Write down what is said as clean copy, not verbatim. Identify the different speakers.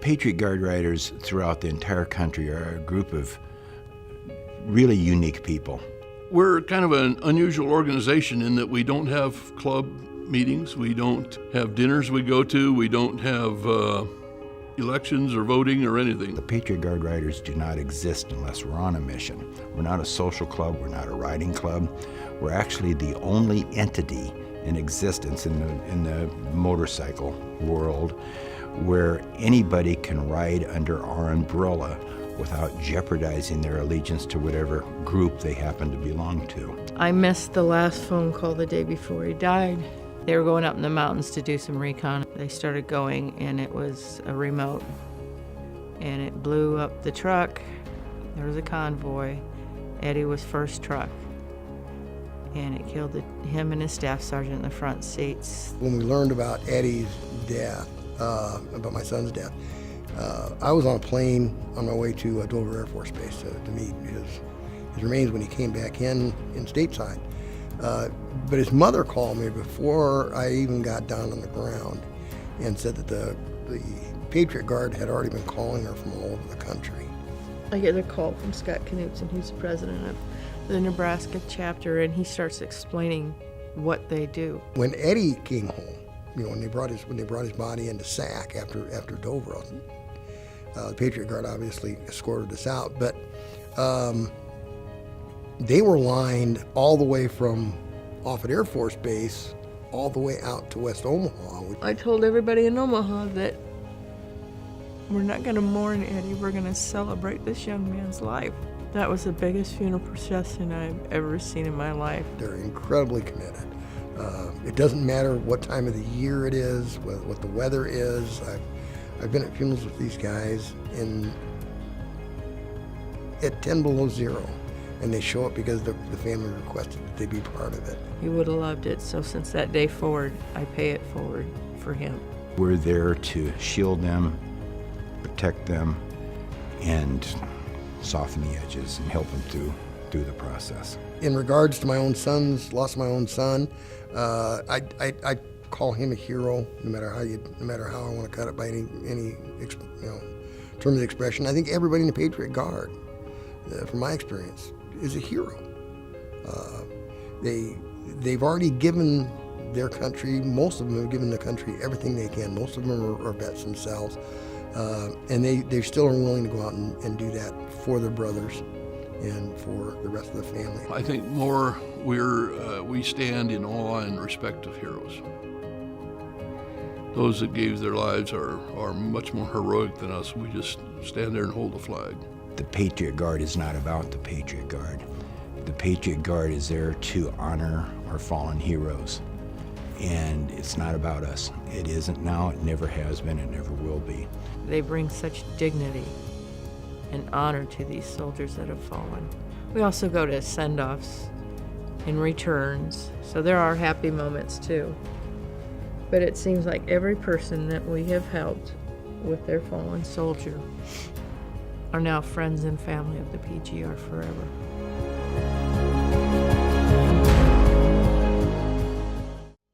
Speaker 1: Patriot Guard Riders throughout the entire country are a group of really unique people.
Speaker 2: We're kind of an unusual organization in that we don't have club meetings, we don't have dinners we go to, we don't have elections or voting or anything.
Speaker 1: The Patriot Guard Riders do not exist unless we're on a mission. We're not a social club, we're not a riding club. We're actually the only entity in existence in the motorcycle world where anybody can ride under our umbrella without jeopardizing their allegiance to whatever group they happen to belong to.
Speaker 3: I missed the last phone call the day before he died. They were going up in the mountains to do some recon. They started going and it was a remote and it blew up the truck. There was a convoy. Eddie was first truck and it killed him and his staff sergeant in the front seats.
Speaker 4: When we learned about Eddie's death, about my son's death, I was on a plane on my way to Dover Air Force Base to meet his remains when he came back in stateside. But his mother called me before I even got down on the ground and said that the Patriot Guard had already been calling her from all over the country.
Speaker 3: I get a call from Scott Knutson, who's the president of the Nebraska chapter, and he starts explaining what they do.
Speaker 4: When Eddie came home, when they brought his body into SAC after Dover, the Patriot Guard obviously escorted us out, but they were lined all the way from Offutt Air Force Base all the way out to West Omaha.
Speaker 3: I told everybody in Omaha that we're not going to mourn Eddie, we're going to celebrate this young man's life. That was the biggest funeral procession I've ever seen in my life.
Speaker 4: They're incredibly committed. It doesn't matter what time of the year it is, what the weather is. I've been at funerals with these guys at 10 below zero, and they show up because the family requested that they be part of it.
Speaker 3: He would have loved it, so since that day forward, I pay it forward for him.
Speaker 1: We're there to shield them, protect them, and soften the edges and help them through the process.
Speaker 4: In regards to my own son's loss of my own son, I call him a hero, no matter how I want to cut it by any terms of expression. I think everybody in the Patriot Guard, from my experience, is a hero. They've already given their country, most of them have given the country everything they can. Most of them are vets themselves, and they still are willing to go out and do that for their brothers and for the rest of the family.
Speaker 2: I think more we stand in awe and respect of heroes. Those that gave their lives are much more heroic than us. We just stand there and hold the flag.
Speaker 1: The Patriot Guard is not about the Patriot Guard. The Patriot Guard is there to honor our fallen heroes. And it's not about us. It isn't now, it never has been, it never will be.
Speaker 3: They bring such dignity and honor to these soldiers that have fallen. We also go to send-offs and returns, so there are happy moments too. But it seems like every person that we have helped with their fallen soldier are now friends and family of the PGR forever.